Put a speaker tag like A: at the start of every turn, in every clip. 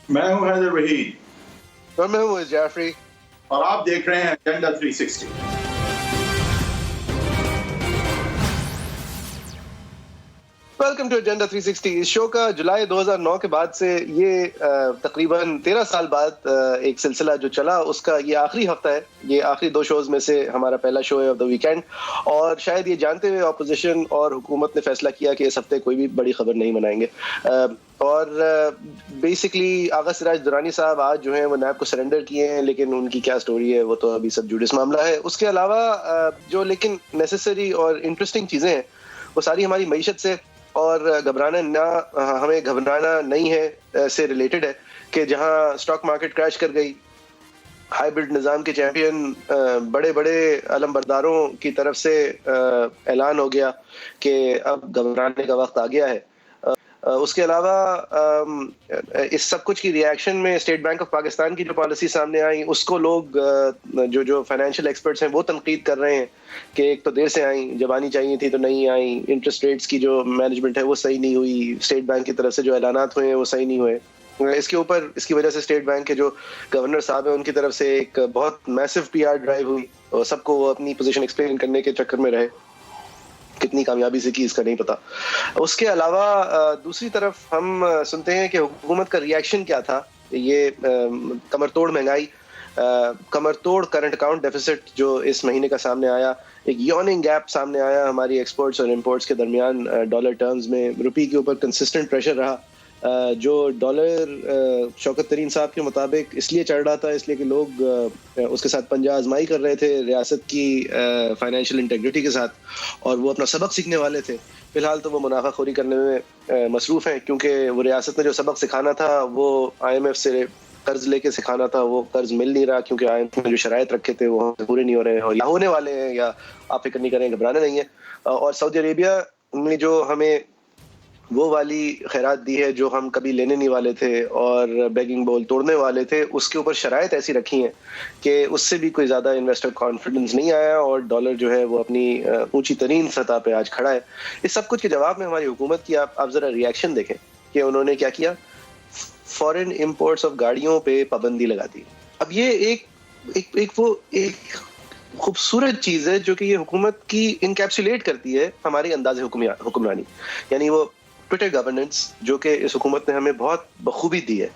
A: میں ہوں حیدر وحید
B: اور میں ہوں جعفری،
A: اور آپ دیکھ رہے ہیں ایجنڈا 360۔
B: Welcome to agenda 360۔ اس شو کا جولائی 2009 کے بعد سے یہ تقریباً 13 سال بعد ایک سلسلہ جو چلا، اس کا یہ آخری ہفتہ ہے۔ یہ آخری 2 شوز میں سے ہمارا پہلا شو ہے آف دا ویکینڈ، اور شاید یہ جانتے ہوئے اپوزیشن اور حکومت نے فیصلہ کیا کہ اس ہفتے کوئی بھی بڑی خبر نہیں منائیں گے، اور بیسکلی آغا سراج درانی صاحب آج جو ہیں وہ نیب کو سرنڈر کیے ہیں، لیکن ان کی کیا سٹوری ہے وہ تو ابھی سب جوڈس معاملہ ہے۔ اس کے علاوہ جو لیکن نیسیسری اور انٹرسٹنگ چیزیں ہیں وہ ساری ہماری معیشت سے اور ہمیں گھبرانا نہیں ہے سے ریلیٹڈ ہے، کہ جہاں اسٹاک مارکیٹ کریش کر گئی، ہائیبرڈ نظام کے چیمپئن بڑے بڑے علم برداروں کی طرف سے اعلان ہو گیا کہ اب گھبرانے کا وقت آ گیا ہے۔ اس کے علاوہ اس سب کچھ کی ریاکشن میں اسٹیٹ بینک آف پاکستان کی جو پالیسی سامنے آئی، اس کو لوگ جو فائنینشیل ایکسپرٹس ہیں وہ تنقید کر رہے ہیں کہ ایک تو دیر سے آئیں، جب آنی چاہیے تھی تو نہیں آئیں، انٹرسٹ ریٹس کی جو مینجمنٹ ہے وہ صحیح نہیں ہوئی، اسٹیٹ بینک کی طرف سے جو اعلانات ہوئے ہیں وہ صحیح نہیں ہوئے۔ اس کے اوپر اس کی وجہ سے اسٹیٹ بینک کے جو گورنر صاحب ہیں ان کی طرف سے ایک بہت میسو پی آر ڈرائیو ہوئی، اور سب کو وہ اپنی پوزیشن ایکسپلین کرنے کے چکر میں رہے، کتنی کامیابی سے کی اس کا نہیں پتا۔ اس کے علاوہ دوسری طرف ہم سنتے ہیں کہ حکومت کا ریاکشن کیا تھا۔ یہ کمر توڑ مہنگائی، کمر توڑ کرنٹ اکاؤنٹ ڈیفیسٹ جو اس مہینے کا سامنے آیا، ایک یوننگ گیپ سامنے آیا ہماری ایکسپورٹس اور امپورٹس کے درمیان ڈالر ٹرمز میں۔ روپی کے اوپر کنسسٹنٹ پریشر رہا، جو ڈالر شوکت ترین صاحب کے مطابق اس لیے چڑھ رہا تھا اس لیے کہ لوگ اس کے ساتھ پنجہ آزمائی کر رہے تھے ریاست کی فائنینشیل انٹیگریٹی کے ساتھ، اور وہ اپنا سبق سیکھنے والے تھے۔ فی الحال تو وہ منافع خوری کرنے میں مصروف ہیں، کیونکہ وہ ریاست نے جو سبق سکھانا تھا وہ آئی ایم ایف سے قرض لے کے سکھانا تھا، وہ قرض مل نہیں رہا، کیونکہ آئی ایم ایف نے جو شرائط رکھے تھے وہ پورے نہیں ہو رہے ہیں، اور یا ہونے والے ہیں یا آپ فکر نہیں کریں، گھبرانا نہیں ہے۔ اور سعودی عربیہ نے جو ہمیں وہ والی خیرات دی ہے جو ہم کبھی لینے نہیں والے تھے اور بیگنگ بول توڑنے والے تھے، اس کے اوپر شرائط ایسی رکھی ہیں کہ اس سے بھی کوئی زیادہ انویسٹر کانفیڈنس نہیں آیا، اور ڈالر جو ہے وہ اپنی اونچی ترین سطح پہ آج کھڑا ہے۔ اس سب کچھ کے جواب میں ہماری حکومت کی آپ ذرا ریاکشن دیکھیں کہ انہوں نے کیا کیا۔ فورن امپورٹس آف گاڑیوں پہ پابندی لگا دی۔ اب یہ ایک خوبصورت چیز ہے جو کہ یہ حکومت کی انکیپسولیٹ کرتی ہے ہماری انداز حکمرانی، یعنی وہ ٹویٹر گورننس جو کہ اس حکومت نے ہمیں بہت بخوبی دی ہے،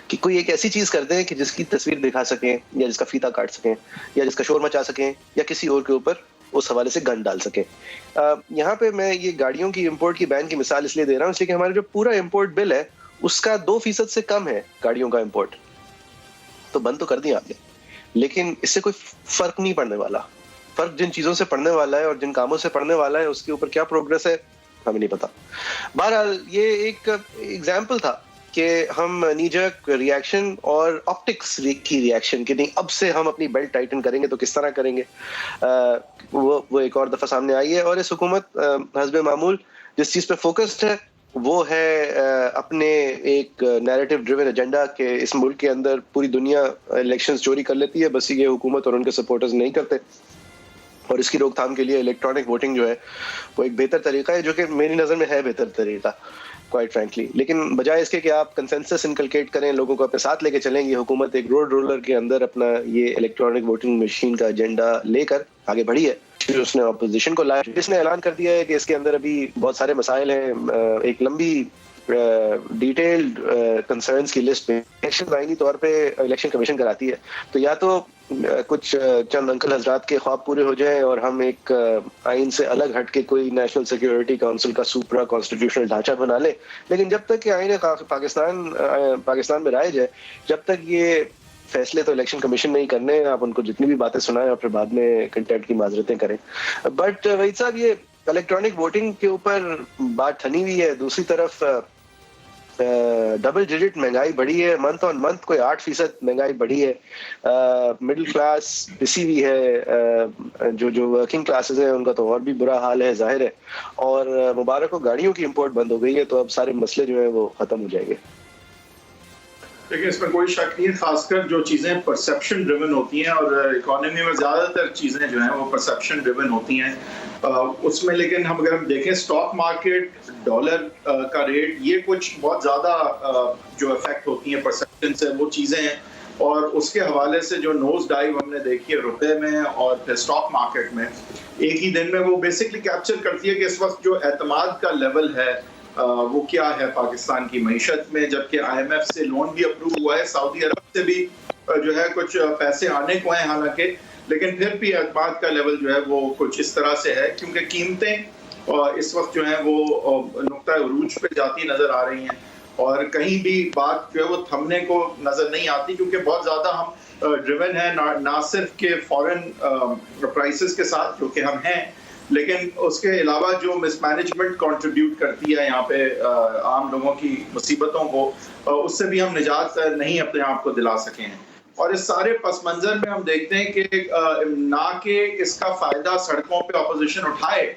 B: کہ کوئی ایک ایسی چیز کر دیں کہ جس کی تصویر دکھا سکیں، یا جس کا فیتا کاٹ سکیں، یا جس کا شور مچا سکیں، یا کسی اور کے اوپر اس حوالے سے گن ڈال سکیں۔ یہاں پہ میں یہ گاڑیوں کی امپورٹ کی بین کی مثال اس لیے دے رہا ہوں اس لیے کہ ہمارا جو پورا امپورٹ بل ہے اس کا 2% سے کم ہے گاڑیوں کا امپورٹ، تو بند تو کر دیا آپ نے، لیکن اس سے کوئی فرق نہیں پڑنے والا۔ فرق جن چیزوں سے پڑنے والا ہے اور جن کاموں سے پڑنے والا ہے اس کے اوپر کیا پروگرس ہے ہمیں نہیں پتا۔ بہرحال یہ ایک ایگزامپل تھا کہ ہم نیجک ریاکشن اور آپٹکس کی ریاکشن، کہ نہیں اب سے ہم اپنی بیلٹ ٹائٹن کریں گے تو کس طرح کریں گے، وہ ایک اور دفعہ سامنے آئی ہے۔ اور اس حکومت حسب معمول جس چیز پہ فوکسڈ ہے وہ ہے اپنے ایک نیریٹو ڈریون ایجنڈا، کہ اس ملک کے اندر پوری دنیا الیکشنز چوری کر لیتی ہے، بس یہ حکومت اور ان کے سپورٹرز نہیں کرتے، اور اس کی روک تھام کے لیے الیکٹرانک ووٹنگ جو ہے وہ ایک بہتر طریقہ ہے، جو کہ میری نظر میں ہے بہتر طریقہ کوائٹ فرینکلی۔ لیکن بجائے اس کے کہ آپ کنسنسس انکلکیٹ کریں، لوگوں کو اپنے ساتھ لے کے چلیں، یہ حکومت ایک روڈ رولر کے اندر اپنا یہ الیکٹرانک ووٹنگ مشین کا ایجنڈا لے کر آگے بڑھی ہے۔ اس نے اپوزیشن کو لایا، جس نے اعلان کر دیا ہے کہ اس کے اندر ابھی بہت سارے مسائل ہیں، ایک لمبی ڈیٹیلڈ کنسرنس کی لسٹ میں۔ الیکشن آئینی طور پہ الیکشن کمیشن کراتی ہے، تو یا تو کچھ چند انکل حضرات کے خواب پورے ہو جائیں اور ہم ایک آئین سے الگ ہٹ کے کوئی نیشنل سیکیورٹی کونسل کا سپرا کانسٹیٹیوشنل ڈھانچہ بنا لے، لیکن جب تک کہ آئین پاکستان میں رائج ہے، جب تک یہ فیصلے تو الیکشن کمیشن نہیں کرنے، آپ ان کو جتنی بھی باتیں سنائیں اور پھر بعد میں کنٹیمپٹ کی معذرتیں کریں۔ بٹ وحید صاحب، یہ الیکٹرانک ووٹنگ کے اوپر بات ٹھنی ہوئی ہے، دوسری طرف ڈبل ڈیجٹ مہنگائی بڑھی ہے، منتھ آن منتھ کوئی 8% مہنگائی بڑھی ہے، مڈل کلاس پسی ہوئی ہے، جو ورکنگ کلاسز ہیں ان کا تو اور بھی برا حال ہے ظاہر ہے، اور مبارک ہو گاڑیوں کی امپورٹ بند ہو گئی ہے، تو اب سارے مسئلے جو ہیں وہ ختم ہو جائیں گے۔
A: لیکن اس میں کوئی شک نہیں ہے، خاص کر جو چیزیں پرسیپشن ڈریون ہوتی ہیں، اور اکانومی میں زیادہ تر چیزیں جو ہیں وہ پرسیپشن ڈریون ہوتی ہیں اس میں. لیکن ہم اگر ہم دیکھیں اسٹاک مارکیٹ، ڈالر کا ریٹ، یہ کچھ بہت زیادہ جو افیکٹ ہوتی ہیں پرسیپشن سے، وہ چیزیں ہیں. اور اس کے حوالے سے جو نوز ڈائیو ہم نے دیکھی ہے روپے میں اور پھر اسٹاک مارکیٹ میں ایک ہی دن میں، وہ بیسکلی کیپچر کرتی ہے کہ اس وقت جو اعتماد کا لیول ہے وہ کیا ہے پاکستان کی معیشت میں. جبکہ آئی ایم ایف سے لون بھی اپروو ہوا ہے، سعودی عرب سے بھی جو ہے کچھ پیسے آنے کو ہیں حالانکہ، لیکن پھر بھی اعتماد کا لیول جو ہے وہ کچھ اس طرح سے ہے کیونکہ قیمتیں اس وقت جو ہیں وہ نقطۂ عروج پہ جاتی نظر آ رہی ہیں، اور کہیں بھی بات جو ہے وہ تھمنے کو نظر نہیں آتی کیونکہ بہت زیادہ ہم ڈریون ہیں نہ صرف کہ فورن پرائسز کے ساتھ جو کہ ہم ہیں، لیکن اس کے علاوہ جو مس مینجمنٹ کنٹریبیوٹ کرتی ہے یہاں پہ عام لوگوں کی مصیبتوں کو، اس سے بھی ہم نجات نہیں اپنے آپ کو دلا سکے ہیں. اور اس سارے پس منظر میں ہم دیکھتے ہیں کہ نہ کہ اس کا فائدہ سڑکوں پہ اپوزیشن اٹھائے،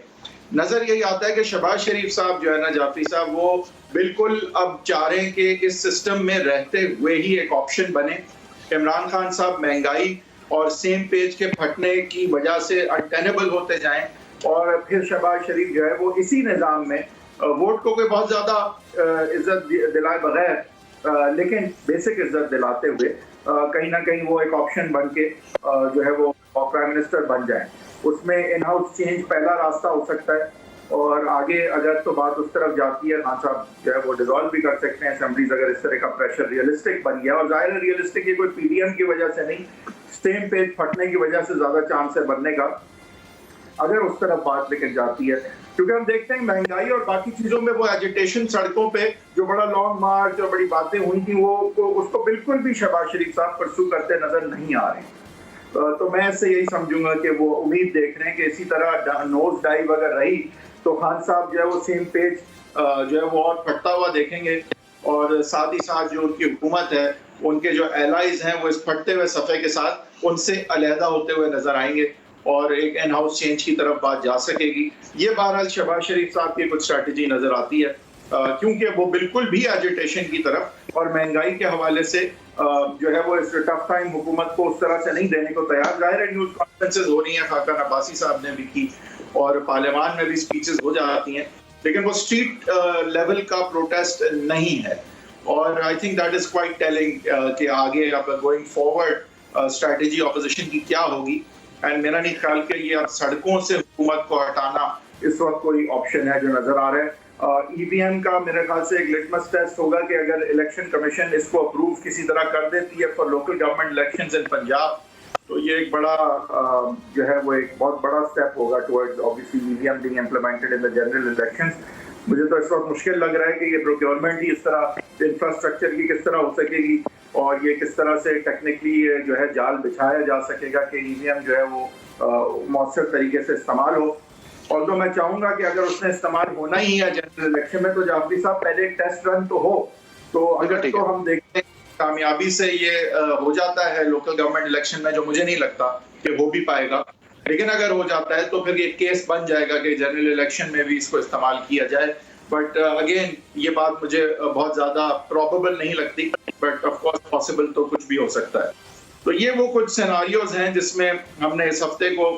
A: نظر یہی آتا ہے کہ شہباز شریف صاحب جو ہے نا، جعفری صاحب، وہ بالکل اب چاہ رہے ہیں کہ اس سسٹم میں رہتے ہوئے ہی ایک آپشن بنے. عمران خان صاحب مہنگائی اور سیم پیج کے پھٹنے کی وجہ سے انٹینیبل ہوتے جائیں، اور پھر شہباز شریف جو ہے وہ اسی نظام میں ووٹ کو کوئی بہت زیادہ عزت دلائے بغیر لیکن بیسک عزت دلاتے ہوئے کہیں نہ کہیں وہ ایک آپشن بن کے جو ہے وہ پرائم منسٹر بن جائیں. اس میں ان ہاؤس چینج پہلا راستہ ہو سکتا ہے، اور آگے اگر تو بات اس طرف جاتی ہے، خان صاحب جو ہے وہ ڈیزالو بھی کر سکتے ہیں اسمبلیز اگر اس طرح کا پریشر ریئلسٹک بن گیا. اور ظاہر ہے ریئلسٹک یہ کوئی پی ڈی ایم کی وجہ سے نہیں، سیم پیج پھٹنے کی وجہ سے زیادہ چانس ہے بننے کا اگر اس طرف بات لے کے جاتی ہے. کیونکہ ہم دیکھتے ہیں مہنگائی اور باقی چیزوں میں وہ ایجیٹیشن سڑکوں پہ جو بڑا لانگ مارچ اور بڑی باتیں ہوئی تھیں، وہ اس کو بالکل بھی شہباز شریف صاحب پرسو کرتے نظر نہیں آ رہے ہیں. تو میں اس سے یہی سمجھوں گا کہ وہ امید دیکھ رہے ہیں کہ اسی طرح نوز ڈائیو اگر رہی تو خان صاحب جو ہے وہ سیم پیج جو ہے وہ اور پھٹتا ہوا دیکھیں گے، اور ساتھ ہی ساتھ جو ان کی حکومت ہے، ان کے جو ایلائز ہیں، وہ اس پھٹتے ہوئے صفحے کے ساتھ ان سے علیحدہ ہوتے ہوئے نظر آئیں گے، اور ایک ان ہاؤس چینج کی طرف بات جا سکے گی. یہ بہرحال شہباز شریف صاحب کی کچھ اسٹریٹجی نظر آتی ہے کیونکہ وہ بالکل بھی ایجیٹیشن کی طرف اور مہنگائی کے حوالے سے جو ہے وہ اس ٹف ٹائم حکومت کو اس طرح سے نہیں دینے کو تیار. ظاہر ہے نیوز کانفرنسز ہو رہی ہیں، خاقان عباسی صاحب نے بھی کی اور پارلیمان میں بھی اسپیچز ہو جاتی ہیں، لیکن وہ اسٹریٹ لیول کا پروٹیسٹ نہیں ہے. اور I think that is quite telling کہ آگے اب گوئنگ فارورڈ اسٹریٹجی اپوزیشن کی کیا ہوگی. اینڈ میرا نہیں خیال کہ یہ اب سڑکوں سے حکومت کو ہٹانا اس وقت کوئی آپشن ہے جو نظر آ رہا ہے. ای وی ایم کا میرے خیال سے ایک لٹمس ٹیسٹ ہوگا کہ اگر الیکشن کمیشن اس کو اپروو کسی طرح کر دیتی ہے فار لوکل گورنمنٹ الیکشنز ان پنجاب، تو یہ ایک بڑا جو ہے وہ ایک بہت بڑا اسٹیپ ہوگا towards obviously E V M being implemented in the general elections. مجھے تو اس وقت مشکل لگ رہا ہے کہ یہ پروکیورمنٹ ہی اس طرح انفراسٹرکچر کی کس طرح ہو سکے گی، اور یہ کس طرح سے ٹیکنیکلی جو ہے جال بچھایا جا سکے گا کہ ای وی ایم جو ہے وہ مؤثر طریقے سے استعمال ہو. اور تو میں چاہوں گا کہ اگر اس نے استعمال ہونا ہی ہے جنرل الیکشن میں تو جعفری صاحب پہلے ایک ٹیسٹ رن تو ہو. تو اگر تو ہم دیکھتے ہیں کامیابی سے یہ ہو جاتا ہے لوکل گورنمنٹ الیکشن میں، جو مجھے نہیں لگتا کہ ہو بھی پائے گا، لیکن اگر ہو جاتا ہے تو پھر یہ کیس بن جائے گا کہ جنرل الیکشن میں بھی اس کو استعمال کیا جائے. بٹ اگین یہ بات مجھے بہت زیادہ پروبیبل نہیں لگتی، بٹ آف کورس پاسبل تو کچھ بھی ہو سکتا ہے. تو یہ وہ کچھ سیناریوز ہیں جس میں ہم نے اس ہفتے کو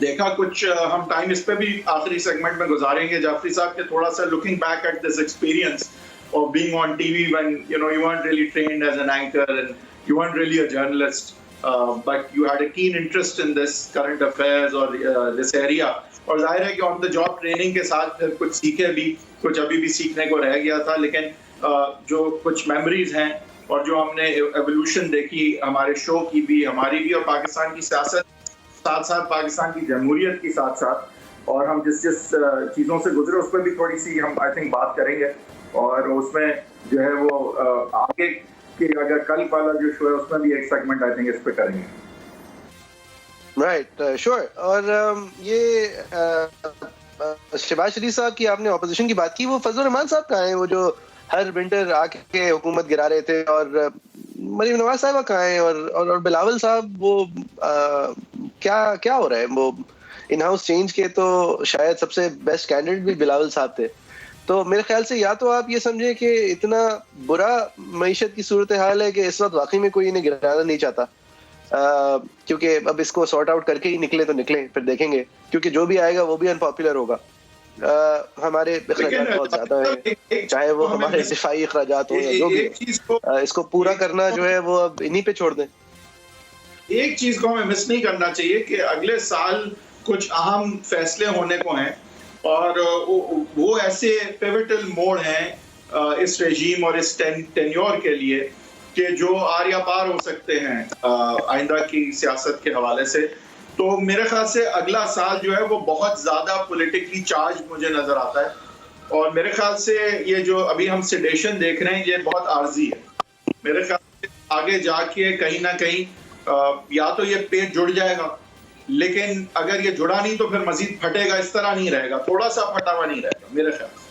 A: دیکھا. کچھ ہم ٹائم اس پہ بھی آخری سیگمنٹ میں گزاریں گے جعفری صاحب کے تھوڑا سا looking back at this experience of being on TV when you weren't really trained as an anchor and you weren't really a journalist, but you had a keen interest in this current affairs or this area. اور ظاہر ہے کہ آن the job training کے ساتھ پھر کچھ سیکھے بھی، کچھ ابھی بھی سیکھنے کو رہ گیا تھا، لیکن جو کچھ میموریز ہیں اور جو ہم نے ایولیوشن دیکھی ہمارے شو کی بھی، ہماری بھی، اور پاکستان کی سیاست ساتھ ساتھ پاکستان کی جمہوریت کی ساتھ ساتھ، اور ہم جس چیزوں سے گزرے اس پہ بھی تھوڑی سی ہم آئی تھنک بات کریں گے. اور اس میں جو ہے وہ آگے کی اگر کل والا جو شو ہے اس میں بھی ایک سیگمنٹ آئی تھنک اس پہ کریں گے.
B: رائٹ، شور. اور یہ شہباز شریف صاحب کی آپ نے اپوزیشن کی بات کی، وہ فضل الرحمان صاحب کہاں ہیں؟ وہ جو ہر ونٹر آ کے حکومت گرا رہے تھے. اور مریم نواز صاحبہ کہاں ہیں؟ اور بلاول صاحب وہ کیا ہو رہا ہے؟ وہ ان ہاؤس چینج کے تو شاید سب سے بیسٹ کینڈیڈیٹ بھی بلاول صاحب تھے. تو میرے خیال سے یا تو آپ یہ سمجھیں کہ اتنا برا معیشت کی صورتحال ہے کہ اس وقت واقعی میں کوئی انہیں گرانا نہیں چاہتا، کیونکہ اب اس کو سارٹ آؤٹ کر کے ہی نکلے تو نکلیں، پھر دیکھیں گے، کیونکہ جو بھی آئے گا وہ بھی انپاپولر ہوگا. ہمارے اخراجات بہت زیادہ ہیں، چاہے وہ ہمارے دفاعی اخراجات ہوں یا جو بھی ہے، اس کو پورا کرنا جو ہے وہ اب انہی پہ چھوڑ دیں.
A: ایک چیز کو ہمیں مس نہیں کرنا چاہیے کہ اگلے سال کچھ اہم فیصلے ہونے کو ہیں، اور وہ ایسے پیوٹل موڑ ہیں اس رجیم اور اس ٹینیور کے لیے کہ جو آر یا پار ہو سکتے ہیں آئندہ کی سیاست کے حوالے سے. تو میرے خیال سے اگلا سال جو ہے وہ بہت زیادہ پولیٹیکلی چارج مجھے نظر آتا ہے، اور میرے خیال سے یہ جو ابھی ہم سیڈیشن دیکھ رہے ہیں یہ بہت عارضی ہے. میرے خیال سے آگے جا کے کہیں نہ کہیں یا تو یہ پیٹ جڑ جائے گا، لیکن اگر یہ جڑا نہیں تو پھر مزید پھٹے گا، اس طرح نہیں رہے گا، تھوڑا سا پھٹا ہوا نہیں رہے گا میرے خیال سے.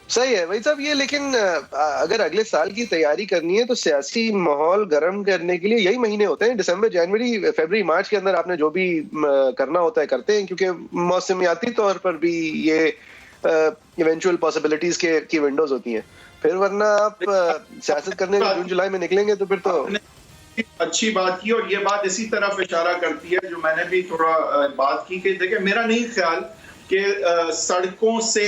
B: صحیح ہے بھائی صاحب یہ، لیکن اگر اگلے سال کی تیاری کرنی ہے تو سیاسی ماحول گرم کرنے کے لیے یہی مہینے ہوتے ہیں، دسمبر، جنوری، فیبرری، مارچ کے اندر آپ نے جو بھی کرنا ہوتا ہے کرتے ہیں، کیونکہ موسمیاتی طور پر بھی یہ ایونچوئل پاسبلٹیز کی ونڈوز ہوتی ہیں. پھر ورنہ آپ سیاست کرنے کے جون جولائی میں نکلیں گے تو پھر تو
A: اچھی بات کی، اور یہ بات اسی طرف اشارہ کرتی ہے جو میں نے بھی تھوڑا بات کی کہ دیکھیں میرا نہیں خیال کہ سڑکوں سے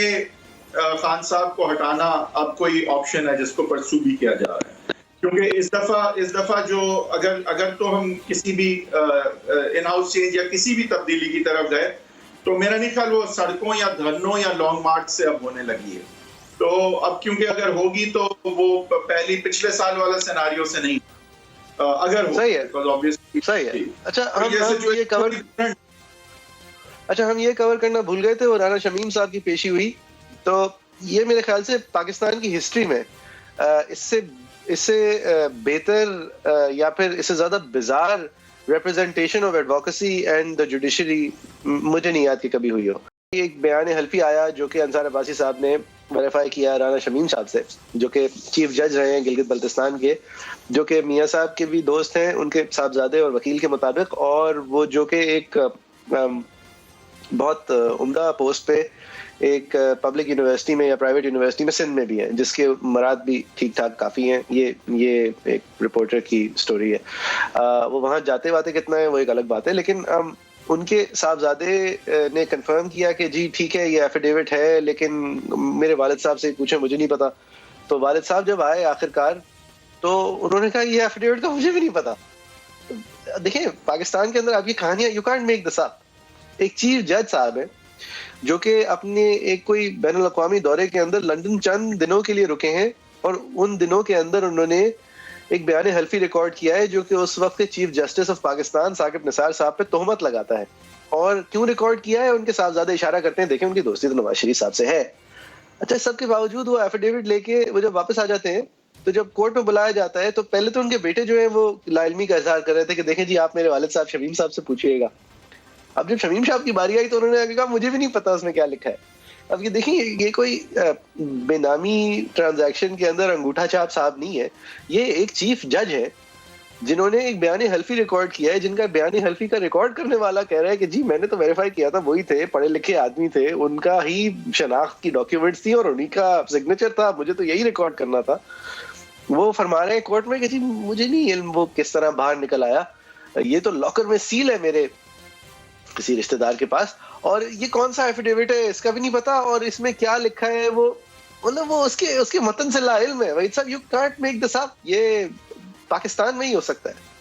A: خان صاحب کو ہٹانا اب کوئی آپشن ہے جس کو پرسو بھی کیا جا رہا ہے، کیونکہ اس دفعہ جو اگر تو ہم کسی بھی ان ہاؤس چینج یا کسی بھی تبدیلی کی طرف گئے تو میرا نہیں خیال وہ سڑکوں یا دھرنوں یا لانگ مارچ سے اب ہونے لگی ہے. تو اب کیونکہ اگر ہوگی تو وہ پچھلے سال والا سیناریو سے نہیں، اگر
B: صحیح ہے. صحیح ہے. اچھا ہم یہ کور کرنا بھول گئے تھے، اور رانا شمیم صاحب کی پیشی ہوئی، تو یہ میرے خیال سے پاکستان کی ہسٹری میں اس سے بہتر یا پھر اس سے زیادہ بیزار representation of advocacy and the judiciary مجھے نہیں یاد کہ کبھی ہوئی ہو. ایک بیان حلفی آیا جو کہ انصار عباسی صاحب نے ویریفائی کیا رانا شمیم صاحب سے، جو کہ چیف جج رہے ہیں گلگت بلتستان کے، جو کہ میاں صاحب کے بھی دوست ہیں، ان کے صاحبزادے اور وکیل کے مطابق، اور وہ جو کہ ایک بہت عمدہ پوسٹ پہ ایک پبلک یونیورسٹی میں یا پرائیویٹ یونیورسٹی میں سندھ میں بھی ہیں، جس کے مراد بھی ٹھیک ٹھاک کافی ہیں. یہ ایک رپورٹر کی سٹوری ہے. وہ وہاں جاتے واتے کتنا ہے وہ ایک الگ بات ہے، لیکن ان کے صاحبزادے نے کنفرم کیا کہ جی ٹھیک ہے یہ ایفیڈیوٹ ہے، لیکن میرے والد صاحب سے پوچھیں مجھے نہیں پتا. تو والد صاحب جب آئے آخرکار تو انہوں نے کہا یہ ایفیڈیوٹ کا مجھے بھی نہیں پتا. دیکھیں پاکستان کے اندر آپ کی کہانیاں یو کانٹ میک دس اپ. ایک چیف جج صاحب ہیں جو کہ اپنے ایک کوئی بین الاقوامی دورے کے اندر لندن چند دنوں کے لیے رکے ہیں، اور ان دنوں کے اندر انہوں نے ایک بیان حلفی ریکارڈ کیا ہے جو کہ اس وقت کے chief justice of Pakistan Saqib Nisar صاحب پہ تہمت لگاتا ہے. اور کیوں ریکارڈ کیا ہے؟ ان کے صاحبزادے اشارہ کرتے ہیں دیکھیں ان کی دوستی تو نواز شریف صاحب سے ہے. اچھا سب کے باوجود وہ ایفیڈیوٹ لے کے وہ جب واپس آ جاتے ہیں تو جب کورٹ میں بلایا جاتا ہے تو پہلے تو ان کے بیٹے جو ہیں وہ لا علمی کا اظہار کر رہے تھے کہ دیکھیں جی آپ میرے والد صاحب شمیم صاحب سے پوچھیے گا. اب جب شمیم صاحب کی باری آئی تو انہوں نے کہا مجھے بھی نہیں پتا اس میں کیا لکھا ہے. اب یہ دیکھیں یہ کوئی بے نامی ٹرانزیکشن کے اندر انگوٹھا چھاپ صاحب نہیں ہے، یہ ایک چیف جج ہے جنہوں نے ایک بیان حلفی ریکارڈ کیا ہے، جن کا بیان حلفی کا ریکارڈ کرنے والا کہہ رہا ہے کہ جی میں نے تو ویریفائی کیا تھا، وہی تھے، پڑھے لکھے آدمی تھے، ان کا ہی شناخت کی ڈاکیومنٹس تھی اور انہی کا سگنیچر تھا، مجھے تو یہی ریکارڈ کرنا تھا. وہ فرما رہے ہیں کورٹ میں کہ جی مجھے نہیں علم وہ کس طرح باہر نکل آیا، یہ تو لاکر میں سیل ہے میرے کسی رشتہ دار کے پاس، اور یہ کون سا ایفیڈیوٹ ہے اس کا بھی نہیں پتا، اور اس میں کیا لکھا ہے وہ مطلب وہ اس کے متن سے لا علم ہے. بھائی صاحب یو کانٹ میک دس اپ. یہ پاکستان میں ہی ہو سکتا ہے.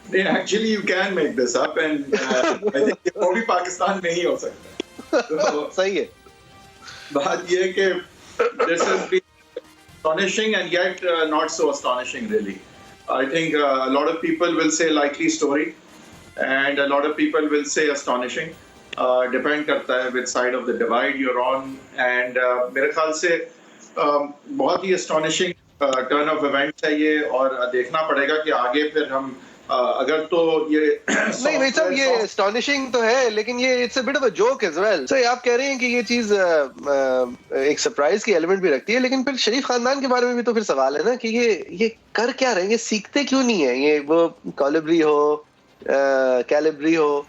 A: Actually you can make this up and I think وہ بھی پاکستان میں ہی ہو سکتا ہے.
B: صحیح ہے.
A: بات یہ ہے کہ this has been astonishing and yet not so astonishing really. I think a lot of people will say likely story and a lot of people will say astonishing. Depend کرتا ہے which side of the divide you're on, and میرے خیال سے بہت ہی astonishing turn of events ہے یہ, اور دیکھنا پڑے گا کہ آگے پھر ہم اگر تو یہ
B: نہیں بھائی صاحب یہ اسٹانشنگ تو ہے لیکن یہ it's a bit of a joke as well. Sir آپ کہہ رہے ہیں کہ یہ چیز ایک سرپرائز کی ایلیمنٹ بھی رکھتی ہے, لیکن پھر شریف خاندان کے بارے میں بھی تو پھر سوال ہے نا کہ یہ کر کیا رہے ہیں, یہ سیکھتے کیوں نہیں ہیں؟ یہ وہ کالبری ہو کیلبری ہو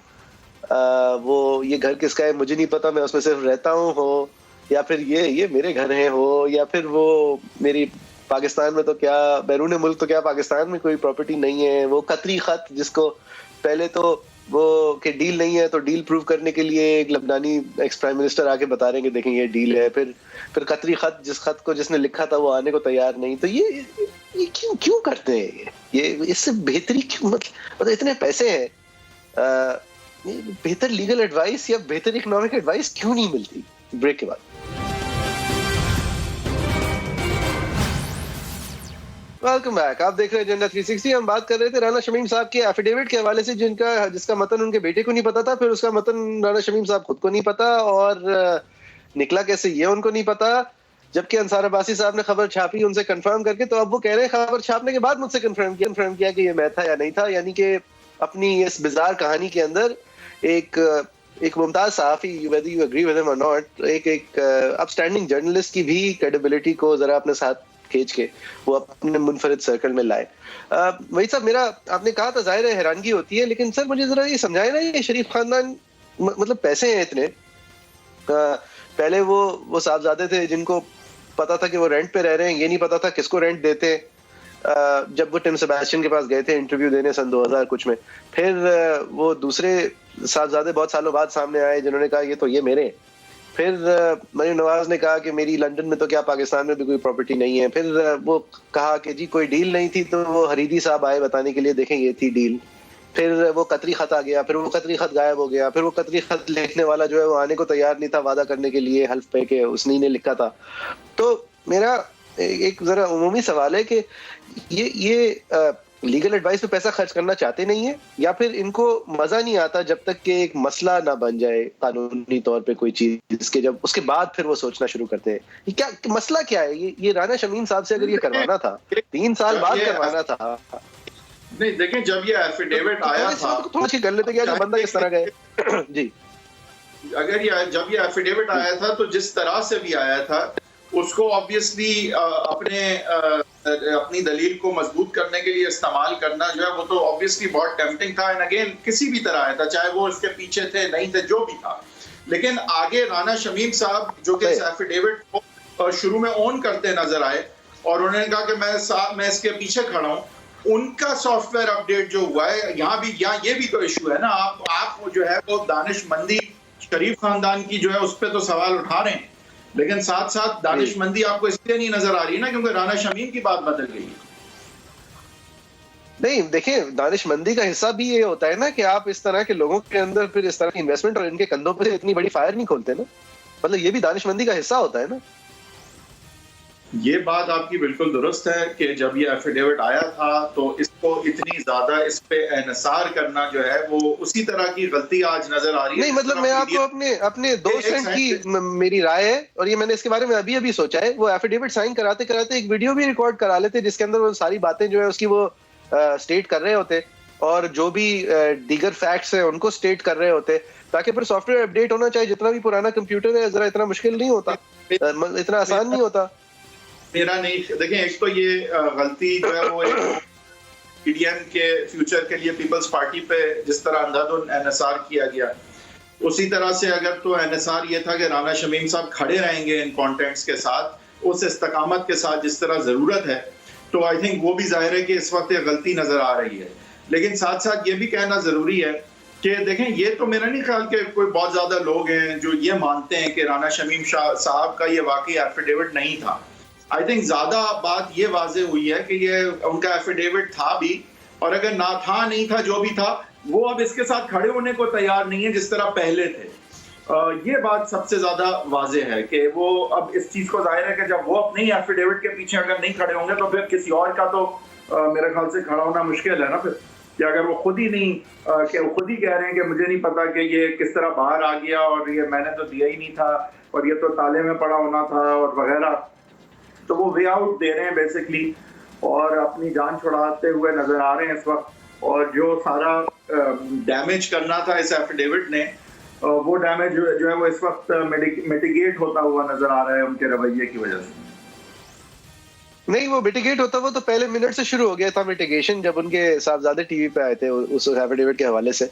B: وہ یہ گھر کس کا ہے مجھے نہیں پتا میں اس میں صرف رہتا ہوں ہو, یا پھر یہ میرے گھر ہیں ہو، یا پھر وہ میری پاکستان میں تو کیا بیرون ملک تو کیا پاکستان میں کوئی پراپرٹی نہیں ہے، وہ قطری خط جس کو پہلے تو وہ کہ ڈیل نہیں ہے تو ڈیل پروو کرنے کے لیے ایک لبنانی ایکس پرائم منسٹر آ کے بتا رہے ہیں کہ دیکھیں یہ ڈیل ہے، پھر قطری خط جس خط کو جس نے لکھا تھا وہ آنے کو تیار نہیں. تو یہ کیوں کرتے ہیں یہ اس سے بہتری کیوں، مطلب اتنے پیسے ہیں، بہتر لیگل ایڈوائس یا بہتر اکنامک ایڈوائس کیوں نہیں ملتی؟ بریک کے بعد ویلکم بیک. آپ دیکھ رہے ہیں ایجنڈا 360. ہم بات کر رہے تھے رانا شمیم صاحب کے ایفیڈیوٹ کے حوالے سے جس کا متن ان کے بیٹے کو نہیں پتا تھا، پھر اس کا متن رانا شمیم صاحب خود کو نہیں پتا، اور نکلا کیسے یہ ان کو نہیں پتا. جبکہ انصار عباسی صاحب نے خبر چھاپی ان سے کنفرم کر کے، تو اب وہ کہہ رہے ہیں خبر چھاپنے کے بعد مجھ سے کنفرم کیا کہ یہ میں تھا یا نہیں تھا. یعنی کہ اپنی اس بزار کہانی کے اندر ایک ممتاز صحافی، whether you agree with him or not، ایک اپ اسٹینڈنگ جرنلسٹ کی بھی کریڈیبلٹی کو ذرا اپنے ساتھ کھینچ کے وہ اپنے منفرد سرکل میں لائے. وہی صاحب، میرا آپ نے کہا تھا ظاہر ہے حیرانگی ہوتی ہے، لیکن سر مجھے ذرا یہ سمجھائے نا، یہ شریف خاندان مطلب پیسے ہیں اتنے. پہلے وہ صاحبزادے تھے جن کو پتا تھا کہ وہ رینٹ پہ رہ رہے ہیں، یہ نہیں پتا تھا کس کو رینٹ دیتے. جب وہ ٹم سیباسٹین کے پاس گئے تھے انٹرویو دینے سن 2000 کچھ میں، پھر وہ دوسرے صاحبزادے بہت سالوں بعد سامنے آئے جنہوں نے کہا یہ تو یہ میرے ہیں. پھر مریم نواز نے کہا کہ میری لنڈن میں تو کیا پاکستان میں بھی کوئی پراپرٹی نہیں ہے. پھر وہ کہا کہ جی کوئی ڈیل نہیں تھی، تو وہ حریدی صاحب آئے بتانے کے لیے دیکھیں یہ تھی ڈیل. پھر وہ قطری خط آ گیا، پھر وہ قطری خط غائب ہو گیا، پھر وہ قطری خط لکھنے والا جو ہے وہ آنے کو تیار نہیں تھا وعدہ کرنے کے لیے حلف پہ کہ اس نے لکھا تھا. تو میرا ایک ذرا عمومی سوال ہے کہ یہ لیگل ایڈوائس پہ پیسہ خرچ کرنا چاہتے نہیں ہیں، یا پھر ان کو مزہ نہیں آتا جب تک کہ ایک مسئلہ نہ بن جائے قانونی طور پہ کوئی چیز، جس کے جب اس کے بعد پھر وہ سوچنا شروع کرتے ہیں. یہ کیا مسئلہ کیا ہے؟ یہ رانا شمیم صاحب سے اگر یہ کروانا تھا 3 سال بعد کروانا تھا.
A: نہیں دیکھیں، جب یہ ایفیڈیوٹ آیا تھا
B: تھوڑا کر لیتے کیا بندہ کس طرح گئے. جی
A: اگر جب یہ ایفیڈیوٹ آیا تھا تو جس طرح سے بھی آیا تھا اس کو آبویسلی اپنی دلیل کو مضبوط کرنے کے لیے استعمال کرنا جو ہے وہ تو آبویسلی بہت ٹیمپٹنگ تھا. اینڈ اگین کسی بھی طرح آیا تھا، چاہے وہ اس کے پیچھے تھے نہیں تھے جو بھی تھا. لیکن آگے رانا شمیم صاحب جو کہ اس ایفیڈیوٹ کو شروع میں اون کرتے نظر آئے اور انہوں نے کہا کہ میں اس کے پیچھے کھڑا ہوں. ان کا سافٹ ویئر اپڈیٹ جو ہوا ہے یہاں یہ بھی تو ایشو ہے نا. آپ جو ہے وہ دانش مندی شریف خاندان کی جو ہے اس پہ تو سوال اٹھا رہے ہیں، لیکن ساتھ ساتھ دانش مندی آپ کو اس لیے نہیں نظر آ رہی نا کیونکہ رانا شمیم کی بات بدل گئی ہے.
B: نہیں دیکھیں، دانش مندی کا حصہ بھی یہ ہوتا ہے نا کہ آپ اس طرح کے لوگوں کے اندر پھر اس طرح کی انویسٹمنٹ اور ان کے کندھوں پہ اتنی بڑی فائر نہیں کھولتے نا. مطلب یہ بھی دانش مندی کا حصہ ہوتا ہے نا.
A: یہ بات آپ کی بالکل درست ہے کہ جب یہ ایفیڈیوٹ آیا تھا تو اس کو اتنی زیادہ اس پہ انحصار کرنا جو ہے وہ اسی طرح کی غلطی آج نظر آ رہی ہے.
B: نہیں مطلب میں آپ کو اپنے دوست کی میری رائے ہے، اور یہ میں نے اس کے بارے میں ابھی سوچا ہے. وہ ایفیڈیوٹ سائن کراتے ایک ویڈیو بھی ریکارڈ کرا لیتے جس کے اندر وہ ساری باتیں جو ہے اس کی وہ سٹیٹ کر رہے ہوتے، اور جو بھی دیگر فیکٹس ہیں ان کو سٹیٹ کر رہے ہوتے، تاکہ پھر سافٹ ویئر اپڈیٹ ہونا چاہے جتنا بھی پرانا کمپیوٹر ہے ذرا اتنا مشکل نہیں ہوتا، اتنا آسان نہیں ہوتا.
A: میرا نہیں دیکھیں، ایک تو یہ غلطی جو ہے وہ پی ڈی ایم کے فیوچر کے لیے پیپلز پارٹی پہ جس طرح اندھادھند انحصار کیا گیا، اسی طرح سے اگر تو انحصار یہ تھا کہ رانا شمیم صاحب کھڑے رہیں گے ان کانٹینٹس کے ساتھ اس استقامت کے ساتھ جس طرح ضرورت ہے، تو آئی تھنک وہ بھی ظاہر ہے کہ اس وقت یہ غلطی نظر آ رہی ہے. لیکن ساتھ ساتھ یہ بھی کہنا ضروری ہے کہ دیکھیں یہ تو میرا نہیں خیال کہ کوئی بہت زیادہ لوگ ہیں جو یہ مانتے ہیں کہ رانا شمیم صاحب کا یہ واقعی ایفیڈیوٹ نہیں تھا. آئی تھنک زیادہ بات یہ واضح ہوئی ہے کہ یہ ان کا ایفیڈیوٹ تھا بھی، اور اگر نہ تھا نہیں تھا جو بھی تھا وہ اب اس کے ساتھ کھڑے ہونے کو تیار نہیں ہے جس طرح پہلے تھے. یہ بات سب سے زیادہ واضح ہے کہ وہ اب اس چیز کو ظاہر ہے کہ جب وہ اپنے ہی ایفیڈیوٹ کے پیچھے اگر نہیں کھڑے ہوں گے تو پھر کسی اور کا تو میرے خیال سے کھڑا ہونا مشکل ہے نا پھر. کہ اگر وہ خود ہی نہیں کہ وہ خود ہی کہہ رہے ہیں کہ مجھے نہیں پتا کہ یہ کس طرح باہر آ گیا اور یہ میں نے تو دیا ہی نہیں تھا اور یہ تو تالے میں پڑا ہونا تھا اور وغیرہ، تو وہ وے آؤٹ دے رہے ہیں بیسکلی اور اپنی جان چھڑاتے ہوئے نظر آ رہے ہیں اس وقت. اور جو سارا ڈیمیج کرنا تھا اس ایفیڈیوٹ نے، وہ ڈیمیج جو ہے وہ اس وقت میٹیگیٹ ہوتا ہوا نظر آ رہا ہے ان کے رویے کی وجہ سے.
B: نہیں وہ میٹیگیٹ ہوتا وہ تو پہلے منٹ سے شروع ہو گیا تھا میٹیگیشن، جب ان کے صاحبزادے ٹی وی پہ آئے تھے اس ایفیڈیوٹ کے حوالے سے.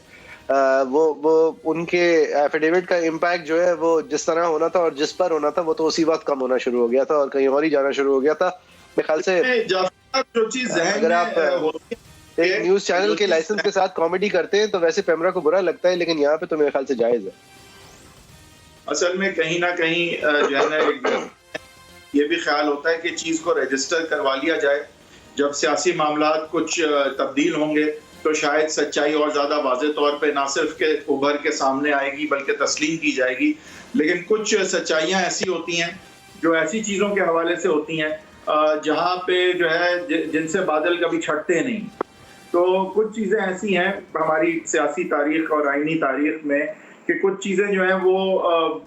B: وہ ان کے ایفیڈیوٹ کا امپیکٹ جو ہے وہ جس طرح ہونا تھا اور جس پر ہونا تھا وہ تو اسی وقت کم ہونا شروع ہو گیا تھا اور کہیں اور ہی جانا شروع ہو گیا تھا. میرے خیال سے
A: جو چیز
B: اگر آپ ایک نیوز چینل کے لائسنس کے ساتھ کامیڈی کرتے ہیں تو ویسے پیمرا کو برا لگتا ہے, لیکن یہاں پہ تو میرے خیال سے جائز ہے.
A: اصل میں کہیں نہ کہیں جو ہے نا یہ بھی خیال ہوتا ہے کہ چیز کو رجسٹر کروا لیا جائے. جب سیاسی معاملات کچھ تبدیل ہوں گے تو شاید سچائی اور زیادہ واضح طور پہ نہ صرف کہ ابھر کے سامنے آئے گی بلکہ تسلیم کی جائے گی. لیکن کچھ سچائیاں ایسی ہوتی ہیں جو ایسی چیزوں کے حوالے سے ہوتی ہیں جہاں پہ جو ہے جن سے بادل کبھی چھٹتے نہیں. تو کچھ چیزیں ایسی ہیں ہماری سیاسی تاریخ اور آئینی تاریخ میں کہ کچھ چیزیں جو ہیں وہ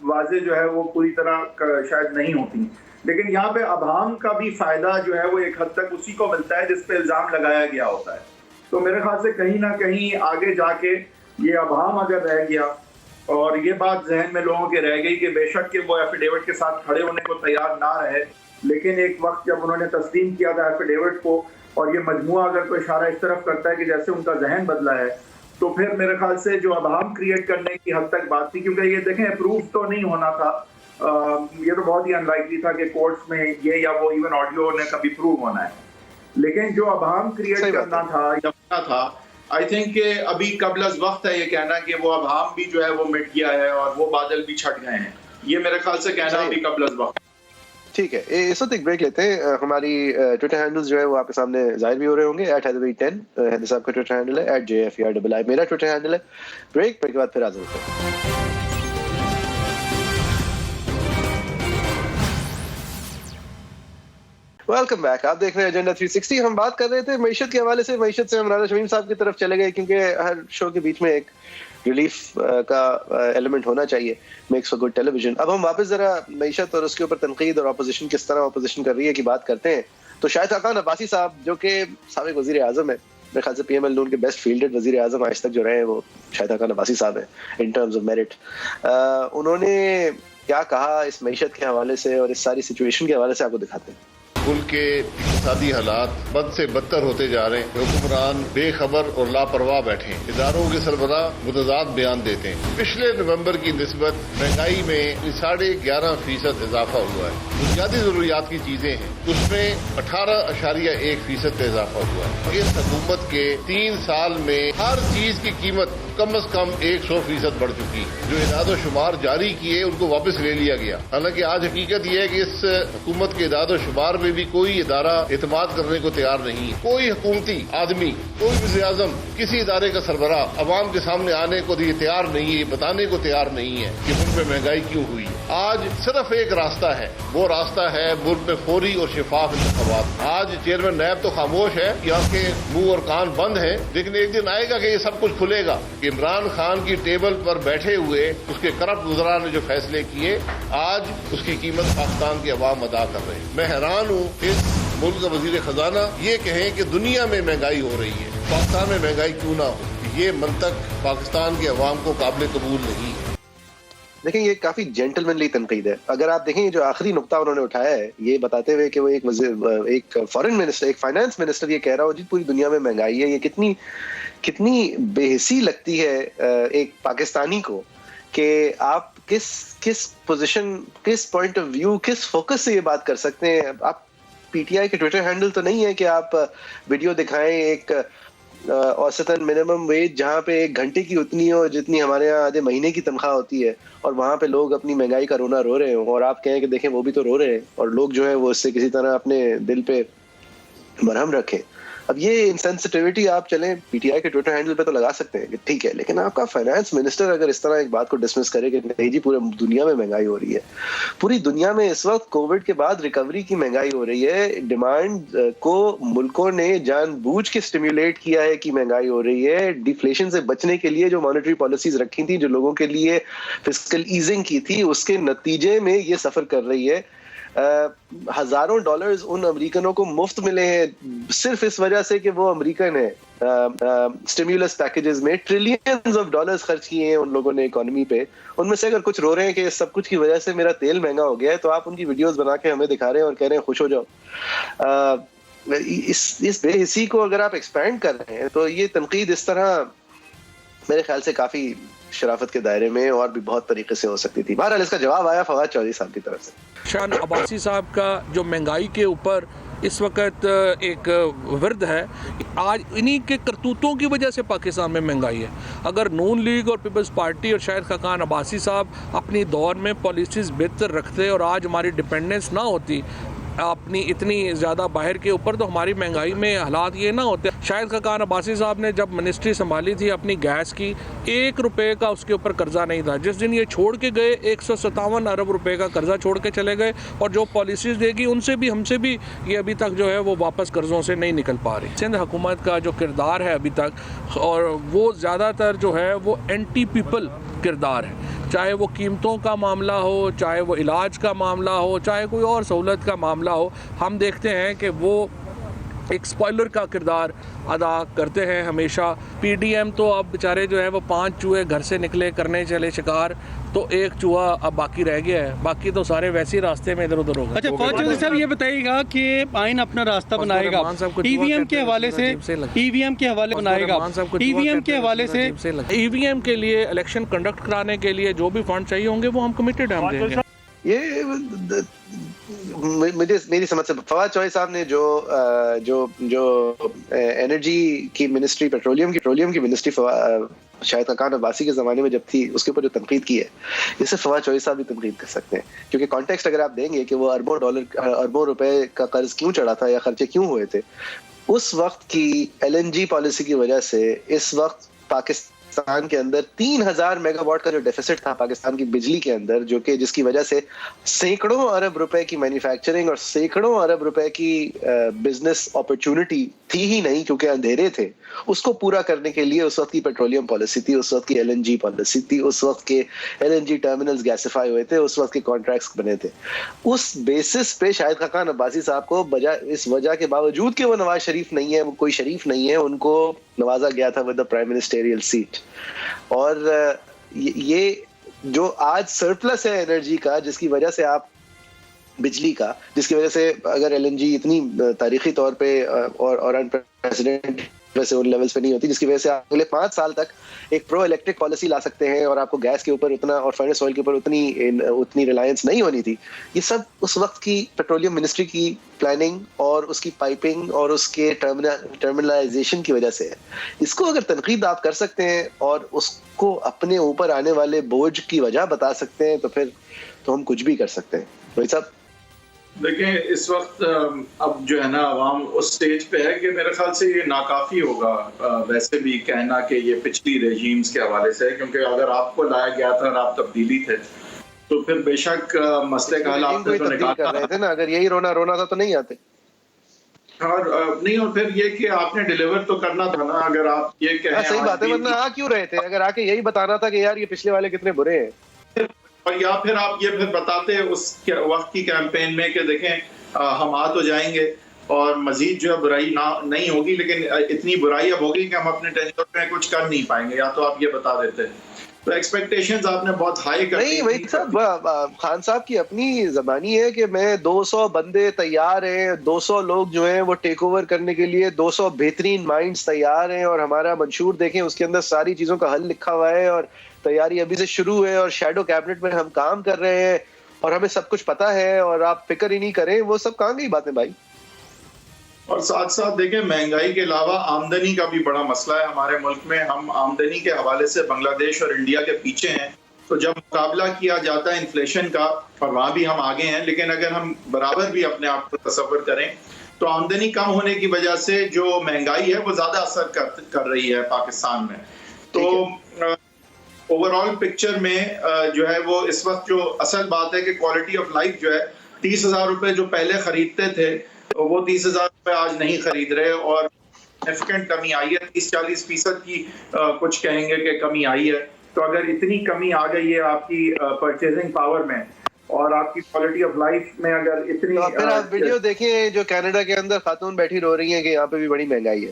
A: واضح جو ہے وہ پوری طرح شاید نہیں ہوتی. لیکن یہاں پہ ابہام کا بھی فائدہ جو ہے وہ ایک حد تک اسی کو ملتا ہے جس پہ الزام لگایا گیا ہوتا ہے. تو میرے خیال سے کہیں نہ کہیں آگے جا کے یہ ابہام اگر رہ گیا اور یہ بات ذہن میں لوگوں کے رہ گئی کہ بے شک کہ وہ ایفیڈیوٹ کے ساتھ کھڑے ہونے کو تیار نہ رہے, لیکن ایک وقت جب انہوں نے تسلیم کیا تھا ایفیڈیوٹ کو اور یہ مجموعہ اگر کوئی اشارہ اس طرف کرتا ہے کہ جیسے ان کا ذہن بدلا ہے, تو پھر میرے خیال سے جو ابہام کریٹ کرنے کی حد تک بات تھی, کیونکہ یہ دیکھیں اپروو تو نہیں ہونا تھا, یہ تو بہت ہی ان لائکلی تھا کہ کورٹس میں یہ یا وہ ایون آڈیو نے کبھی پروو ہونا ہے. لیکن جو ابہام کریٹ کرنا تھا یا ہونا تھا, آئی تھنک کہ ابھی قبل از وقت ہے یہ کہنا کہ وہ ابہام بھی جو ہے وہ مٹ گیا ہے اور وہ بادل بھی چھٹ گئے ہیں. یہ میرے خیال سے کہنا ابھی قبل از وقت.
B: ٹھیک ہے, اس وقت ایک بریک لیتے ہیں. ہماری ٹویٹر ہینڈلز جو ہے وہ آپ کے سامنے ظاہر بھی ہو رہے ہوں گے. @Heatherway10 ہیدر صاحب کا ٹویٹر ہینڈل ہے, @JFERII میرا ٹویٹر ہینڈل ہے. بریک کے بعد پھر حاضر ہوتے ہیں. Welcome back. آپ دیکھ رہے ہیں ایجنڈا 360. ہم بات کر رہے تھے معیشت کے حوالے سے. معیشت سے ہم راجہ شمیم صاحب کی طرف چلے گئے کیونکہ ہر شو کے بیچ میں ایک ریلیف کا ایلیمنٹ ہونا چاہیے, makes for good television. اب ہم واپس ذرا معیشت اور اس کے اوپر تنقید اور اپوزیشن کس طرح اپوزیشن کر رہی ہے کی بات کرتے ہیں. تو شاہد خاقان عباسی صاحب جو کہ سابق وزیر اعظم ہے, میرے خیال سے پی ایم ایل نون کے بیسٹ فیلڈڈ وزیر اعظم آج تک جو رہے ہیں وہ شاہد خاقان عباسی صاحب ہیں ان ٹرمز آف میرٹ. انہوں نے کیا کہا اس معیشت کے حوالے سے اور اس ساری سچویشن کے حوالے سے آپ کو دکھاتے ہیں.
C: ملک کے اقتصادی حالات بد سے بدتر ہوتے جا رہے ہیں. حکمران بے خبر اور لاپرواہ بیٹھے ہیں. اداروں کے سربراہ متضاد بیان دیتے ہیں. پچھلے نومبر کی نسبت مہنگائی میں 11.5% اضافہ ہوا ہے. بنیادی ضروریات کی چیزیں ہیں اس میں 18.1% اضافہ ہوا ہے. اس حکومت کے 3 سال میں ہر چیز کی قیمت کم از کم 100% بڑھ چکی. جو اعداد و شمار جاری کیے ان کو واپس لے لیا گیا. حالانکہ آج حقیقت یہ ہے کہ اس حکومت کے اعداد و شمار میں بھی کوئی ادارہ اعتماد کرنے کو تیار نہیں. کوئی حکومتی آدمی, کوئی وزیر اعظم, کسی ادارے کا سربراہ عوام کے سامنے آنے کو یہ تیار نہیں ہے, بتانے کو تیار نہیں ہے کہ ملک میں مہنگائی کیوں ہوئی. آج صرف ایک راستہ ہے, وہ راستہ ہے ملک میں فوری اور شفاف انتخابات. آج چیئرمین نیب تو خاموش ہے کہ آپ کے منہ اور کان بند ہیں, لیکن ایک دن آئے گا کہ یہ سب کچھ کھلے گا کہ عمران خان کی ٹیبل پر بیٹھے ہوئے اس کے کرپٹ وزراء نے جو فیصلے کیے آج اس کی قیمت پاکستان کے عوام ادا کر رہے ہیں. میں حیران ہوں اس ملک کا وزیر خزانہ یہ کہیں کہ دنیا میں مہنگائی ہو رہی ہے, پاکستان میں مہنگائی کیوں نہ ہو. یہ منطق پاکستان کے عوام کو قابل قبول نہیں ہے.
B: دیکھیں یہ کافی جینٹلمنلی تنقید ہے. اگر آپ دیکھیں جو آخری نقطہ انہوں نے اٹھایا ہے یہ بتاتے ہوئے کہ وہ ایک فارن منسٹر, ایک فائنانس منسٹر یہ کہہ رہا ہو جی پوری دنیا میں مہنگائی ہے, یہ کتنی بے حسی لگتی ہے ایک پاکستانی کو کہ آپ کس پوزیشن, کس پوائنٹ آف ویو, کس فوکس سے یہ بات کر سکتے ہیں. آپ پی ٹی آئی کے ٹویٹر ہینڈل تو نہیں ہے کہ آپ ویڈیو دکھائیں ایک اوسطاً منیمم ویج جہاں پہ 1 گھنٹے کی اتنی ہو جتنی ہمارے یہاں آدھے مہینے کی تنخواہ ہوتی ہے, اور وہاں پہ لوگ اپنی مہنگائی کا رونا رو رہے ہوں, اور آپ کہیں کہ دیکھیں وہ بھی تو رو رہے ہیں, اور لوگ جو ہے وہ اس سے کسی طرح اپنے دل پہ مرہم رکھیں. اب یہ انسینسٹیوٹی آپ چلیں پی ٹی آئی کے ٹویٹر ہینڈل پہ تو لگا سکتے ہیں کہ ٹھیک ہے, لیکن آپ کا فائنانس منسٹر اگر اس طرح ایک بات کو ڈسمس کرے کہ نہیں جی پورے دنیا میں مہنگائی ہو رہی ہے, پوری دنیا میں اس وقت کووڈ کے بعد ریکوری کی مہنگائی ہو رہی ہے, ڈیمانڈ کو ملکوں نے جان بوجھ کے سٹیمیولیٹ کیا ہے کہ مہنگائی ہو رہی ہے. ڈیفلیشن سے بچنے کے لیے جو مانیٹری پالیسیز رکھی تھی, جو لوگوں کے لیے فسکل ایزنگ کی تھی, اس کے نتیجے میں یہ سفر کر رہی ہے. ہزاروں ڈالرز ان امریکنوں کو مفت ملے ہیں صرف اس وجہ سے کہ وہ امریکن ہیں. اسٹیمیولس پیکیجز میں ٹریلینز آف ڈالرز خرچ کیے ہیں ان لوگوں نے اکانومی پہ. ان میں سے اگر کچھ رو رہے ہیں کہ اس سب کچھ کی وجہ سے میرا تیل مہنگا ہو گیا ہے, تو آپ ان کی ویڈیوز بنا کے ہمیں دکھا رہے ہیں اور کہہ رہے ہیں خوش ہو جاؤ. اس بے حسی کو اگر آپ ایکسپینڈ کر رہے ہیں تو یہ تنقید اس طرح میرے خیال سے کافی شرافت کے دائرے میں اور بھی بہت طریقے سے ہو سکتی تھی. بہرحال اس کا جواب آیا فواد چودھری صاحب کی طرف سے.
D: شان عباسی صاحب کا جو مہنگائی کے اوپر اس وقت ایک ورد ہے, آج انہی کے کرتوتوں کی وجہ سے پاکستان میں مہنگائی ہے. اگر نون لیگ اور پیپلز پارٹی اور شاہد خاقان عباسی صاحب اپنی دور میں پالیسیز بہتر رکھتے اور آج ہماری ڈپینڈنس نہ ہوتی اپنی اتنی زیادہ باہر کے اوپر, تو ہماری مہنگائی میں حالات یہ نہ ہوتے. شاہد خاقان عباسی صاحب نے جب منسٹری سنبھالی تھی اپنی گیس کی, 1 روپے کا اس کے اوپر قرضہ نہیں تھا. جس دن یہ چھوڑ کے گئے 157 ارب روپے کا قرضہ چھوڑ کے چلے گئے, اور جو پالیسیز دے گی ان سے بھی ہم سے بھی یہ ابھی تک جو ہے وہ واپس قرضوں سے نہیں نکل پا رہی. سندھ حکومت کا جو کردار ہے ابھی تک, اور وہ زیادہ تر جو ہے وہ اینٹی پیپل کردار ہے, چاہے وہ قیمتوں کا معاملہ ہو, چاہے وہ علاج کا معاملہ ہو, چاہے کوئی اور سہولت کا معاملہ ہو. ہم دیکھتے ہیں کہ وہ ایک سپوائلر کا کردار ادا کرتے ہیں ہمیشہ. پی ڈی ایم تو اب بیچارے جو ہے وہ 5 چوہے گھر سے نکلے کرنے چلے شکار, تو 1 چوہا اب باقی رہ گیا ہے, باقی تو سارے ویسے ہی راستے میں ادھر ادھر ہو گئے.
E: اچھا فواد چودھری صاحب یہ بتائیے گا کہ آئین اپنا راستہ بنائے گا, ای وی ایم کے حوالے سے ای وی ایم کے حوالے بنائے گا, ای وی ایم کے حوالے سے
D: ای وی ایم کے لیے الیکشن کنڈکٹ کرانے کے لیے جو بھی فنڈ چاہیے ہوں گے وہ ہم کمیٹڈ ہم دیں گے.
B: یہ مجھے میری سمجھ سے فواد چودھری صاحب نے جو انرجی کی منسٹری, پیٹرولیم کی منسٹری شاہد خاقان عباسی کے زمانے میں جب تھی, اس کے اوپر جو تنقید کی ہے, اس سے فواد چودھری صاحب بھی تنقید کر سکتے ہیں. کیونکہ کانٹیکسٹ اگر آپ دیں گے کہ وہ اربوں روپے کا قرض کیوں چڑھا تھا یا خرچے کیوں ہوئے تھے, اس وقت کی LNG پالیسی کی وجہ سے اس وقت پاکستان کے اندر 3000 میگا واٹ کا جو ڈیفیسٹ تھا پاکستان کی بجلی کے اندر, جو کہ جس کی وجہ سے سینکڑوں ارب روپے کی مینوفیکچرنگ اور سینکڑوں ارب روپے کی بزنس اپرچونٹی تھی ہی نہیں, کیونکہ اندھیرے تھے. اس کو پورا کرنے کے لیے اس وقت کی پیٹرولیم پالیسی تھی, اس وقت کی LNG پالیسی تھی, اس وقت کے LNG ٹرمینلز گیسیفائی ہوئے تھے, اس وقت کے کانٹریکٹس بنے تھے. اس بیسس پہ شاہد خاقان عباسی صاحب کو اس وجہ کے باوجود کہ وہ نواز شریف نہیں ہے, وہ کوئی شریف نہیں ہے, ان کو نوازا گیا تھا with the prime ministerial seat. اور یہ جو آج سرپلس ہے انرجی کا, جس کی وجہ سے آپ بجلی کا, جس کی وجہ سے اگر LNG اتنی تاریخی طور پہ اور انپریسیڈنٹ ویسے ان لیولز پہ نہیں ہوتی, جس کی وجہ سے آپ اگلے 5 سال تک ایک پرو الیکٹرک پالیسی لا سکتے ہیں اور آپ کو گیس کے اوپر اتنا اور فائنس آئل کے اوپر اتنی ریلائنس نہیں ہونی تھی. یہ سب اس وقت کی پیٹرولیم منسٹری کی پلاننگ اور اس کی پائپنگ اور اس کے ٹرمینلائزیشن کی وجہ سے ہے. اس کو اگر تنقید آپ کر سکتے ہیں اور اس کو اپنے اوپر آنے والے بوجھ کی وجہ بتا سکتے ہیں, تو پھر تو ہم کچھ بھی کر سکتے ہیں. بھائی صاحب
A: دیکھیں, اس وقت اب جو ہے نا عوام اس سٹیج پہ ہے کہ میرے خیال سے یہ ناکافی ہوگا ویسے بھی کہنا کہ یہ پچھلی رجیمز کے حوالے سے, کیونکہ اگر آپ کو لایا گیا تھا اور آپ تبدیلی تھے تو پھر بے شک مسئلے کا حل آپ نے تو نکالا
B: تھا نا. اگر یہی رونا تھا تو نہیں آتے,
A: اور نہیں, اور پھر یہ کہ آپ نے ڈیلیور تو کرنا تھا نا. اگر آپ یہ کہیں
B: صحیح بات ہے, ورنہ آ کیوں رہے تھے؟ اگر آ کے یہی بتانا تھا کہ یار یہ پچھلے والے کتنے برے ہیں,
A: اور یا پھر آپ یہ پھر بتاتے اس وقت کی کیمپین میں کہ دیکھیں ہم آ تو جائیں گے اور مزید جو ہے برائی نہیں ہوگی, لیکن اتنی برائی اب ہوگی کہ ہم اپنے ٹینیور میں کچھ کر نہیں پائیں گے. یا تو آپ یہ بتا دیتے. تو ایکسپیکٹیشنز آپ نے بہت ہائی کر دی.
B: نہیں بھائی صاحب, خان صاحب کی اپنی زبانی ہے کہ میں 200 بندے تیار ہیں, 200 لوگ جو ہیں وہ ٹیک اوور کرنے کے لیے 200 بہترین مائنڈز تیار ہیں, اور ہمارا منشور دیکھیں اس کے اندر ساری چیزوں کا حل لکھا ہوا ہے, اور تیاری ابھی سے شروع ہے, اور شیڈو کیبنٹ میں ہم کام کر رہے ہیں, اور ہمیں سب کچھ پتا ہے, اور آپ فکر ہی نہیں کریں. وہ سب کہاں گئی باتیں بھائی.
A: اور ساتھ ساتھ دیکھیں مہنگائی کے علاوہ آمدنی کا بھی بڑا مسئلہ ہے ہمارے ملک میں. ہم آمدنی کے حوالے سے بنگلہ دیش اور انڈیا کے پیچھے ہیں. تو جب مقابلہ کیا جاتا ہے انفلیشن کا, اور وہاں بھی ہم آگے ہیں, لیکن اگر ہم برابر بھی اپنے آپ کو تصور کریں تو آمدنی کم ہونے کی وجہ سے جو مہنگائی ہے وہ زیادہ اثر کر رہی ہے پاکستان میں. تو اوور آل پکچر میں جو ہے وہ اس وقت جو اصل بات ہے کہ کوالٹی آف لائف جو ہے 30,000 روپے جو پہلے خریدتے تھے وہ 30,000 روپے آج نہیں خرید رہے, اور سگنیفیکنٹ کمی آئی ہے. 30-40% کی کچھ کہیں گے کہ کمی آئی ہے. تو اگر اتنی کمی آ گئی ہے آپ کی پرچیزنگ پاور میں اور آپ کی کوالٹی آف لائف میں, اگر اتنی,
B: تو پھر آپ ویڈیو دیکھیں جو کینیڈا کے اندر خاتون بیٹھی رو رہی ہیں کہ یہاں پہ بھی بڑی مہنگائی ہے.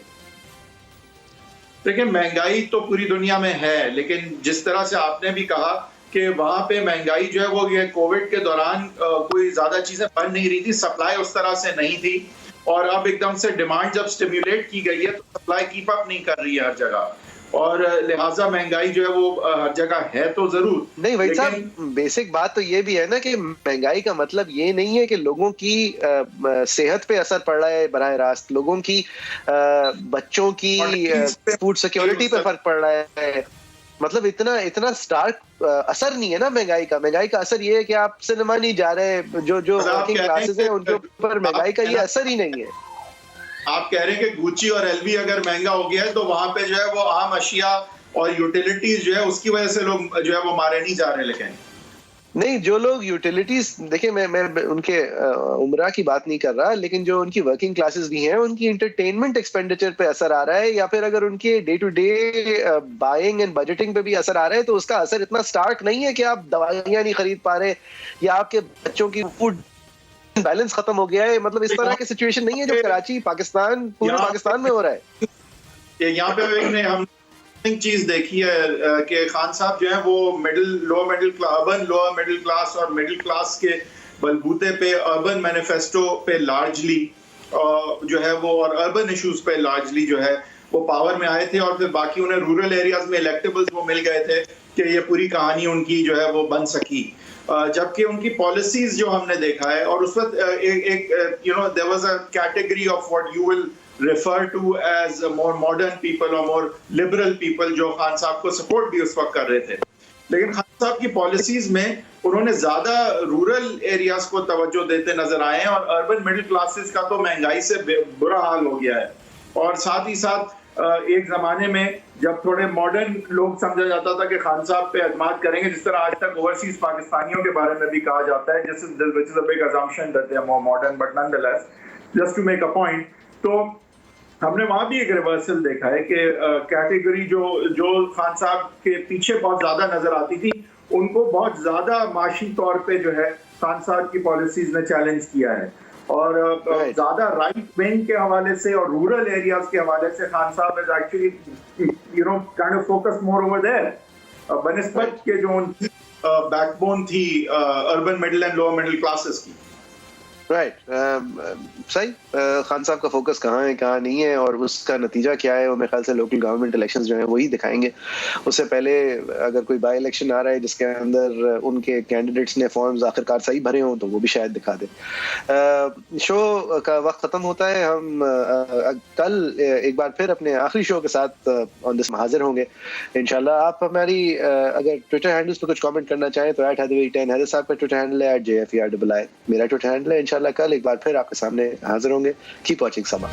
A: دیکھیں مہنگائی تو پوری دنیا میں ہے, لیکن جس طرح سے آپ نے بھی کہا کہ وہاں پہ مہنگائی جو ہے وہ یہ کووڈ کے دوران کوئی زیادہ چیزیں بن نہیں رہی تھی, سپلائی اس طرح سے نہیں تھی, اور اب ایک دم سے ڈیمانڈ جب سٹیمیولیٹ کی گئی ہے تو سپلائی کیپ اپ نہیں کر رہی ہے ہر جگہ. اور لہٰذا مہنگائی جو ہے وہ ہر جگہ ہے تو ضرور
B: نہیں بھائی صاحب، بیسک بات تو یہ بھی ہے نا کہ مہنگائی کا مطلب یہ نہیں ہے کہ لوگوں کی صحت پہ اثر پڑ رہا ہے براہ راست، لوگوں کی بچوں کی فوڈ سیکیورٹی پہ فرق پڑ رہا ہے. مطلب اتنا سٹارک اثر نہیں ہے نا مہنگائی کا. مہنگائی کا اثر یہ ہے کہ آپ سنیما نہیں جا رہے، جو ورکنگ کلاسز ہیں ان کے اوپر مہنگائی کا یہ اثر ہی نہیں ہے.
A: آپ کہہ رہے ہیں کہ گوچی اور ایل وی اگر مہنگا ہو گیا ہے تو وہاں پہ جو ہے وہ عام اشیاء اور یوٹیلیٹیز جو ہے اس کی وجہ سے لوگ جو ہے وہ مارے نہیں جا رہے. لیکن
B: نہیں، جو لوگ یوٹیلیٹیز دیکھیں، میں ان کے عمرہ کی بات نہیں کر رہا، لیکن جو ان کی ورکنگ کلاسز بھی ہیں ان کی انٹرٹینمنٹ ایکسپینڈیچر پہ اثر آ رہا ہے، یا پھر اگر ان کے day to day buying and budgeting پہ بھی اثر آ رہا ہے تو اس کا اثر اتنا سٹارک نہیں ہے کہ آپ دوائیاں نہیں خرید پا رہے یا آپ کے بچوں کی فوڈ بیلنس ختم ہو گیا ہے. مطلب اس طرح کی سچویشن نہیں ہے جو کراچی، پاکستان، پورے پاکستان میں ہو رہا ہے.
A: یہاں پہ ہم چیز دیکھی ہے کہ خان صاحب جو ہیں وہ اربن لوور مڈل کلاس اور مڈل کلاس کے بلبوتے پہ اربن مینیفیسٹو پہ لارجلی جو ہے وہ اور اربن ایشوز پہ لارجلی جو ہے وہ پاور میں آئے تھے، اور پھر باقی انہیں رورل ایریاز میں الیکٹیبلز وہ مل گئے تھے کہ یہ پوری کہانی ان کی جو ہے وہ بن سکی. جبکہ ان کی پالیسیز جو ہم نے دیکھا ہے، اور اس وقت ایک there was a category of what you will refer to as more modern people or more liberal people جو خان صاحب کو سپورٹ بھی اس وقت کر رہے تھے. لیکن خان صاحب کی پالیسیز میں انہوں نے زیادہ رورل ایریاز کو توجہ دیتے نظر آئے ہیں، اور اربن مڈل کلاسز کا تو مہنگائی سے برا حال ہو گیا ہے. اور ساتھ ہی ساتھ ایک زمانے میں جب تھوڑے ماڈرن لوگ سمجھا جاتا تھا کہ خان صاحب پہ اعتماد کریں گے، جس طرح آج تک اوورسیز پاکستانیوں کے بارے میں بھی کہا جاتا ہے، which is a big assumption that they are more modern, but nonetheless just to make a point. تو ہم نے وہاں بھی ایک ریورسل دیکھا ہے کہ کیٹیگری جو خان صاحب کے پیچھے بہت زیادہ نظر آتی تھی، ان کو بہت زیادہ معاشی طور پہ جو ہے خان صاحب کی پالیسیز نے چیلنج کیا ہے. اور زیادہ رائٹ وینگ کے حوالے سے اور رورل ایریاز کے حوالے سے خان صاحب is actually kind of focus more over there بنسبت کے جو ان کی بیک بون تھی urban middle and lower middle classes کی.
B: رائٹ، صحیح. خان صاحب کا فوکس کہاں ہے کہاں نہیں ہے اور اس کا نتیجہ کیا ہے، وہ میرے خیال سے لوکل گورنمنٹ الیکشنز جو ہیں وہی دکھائیں گے. اس سے پہلے اگر کوئی بائی الیکشن آ رہا ہے جس کے اندر ان کے کینڈیڈیٹس نے فارمز آخرکار صحیح بھرے ہوں تو وہ بھی شاید دکھا دیں. شو کا وقت ختم ہوتا ہے. ہم کل ایک بار پھر اپنے آخری شو کے ساتھ آن دس حاضر ہوں گے انشاءاللہ. آپ ہماری اگر ٹویٹر ہینڈلز پہ کچھ کامنٹ کرنا چاہیں تو @Heather10 حیدر صاحب کا ٹویٹر ہینڈل ہے @JFERII میرا ٹویٹر ہینڈل ہے. انشاءاللہ کل ایک بار پھر آپ کے سامنے حاضر ہوں گے. کیپ واچنگ سما.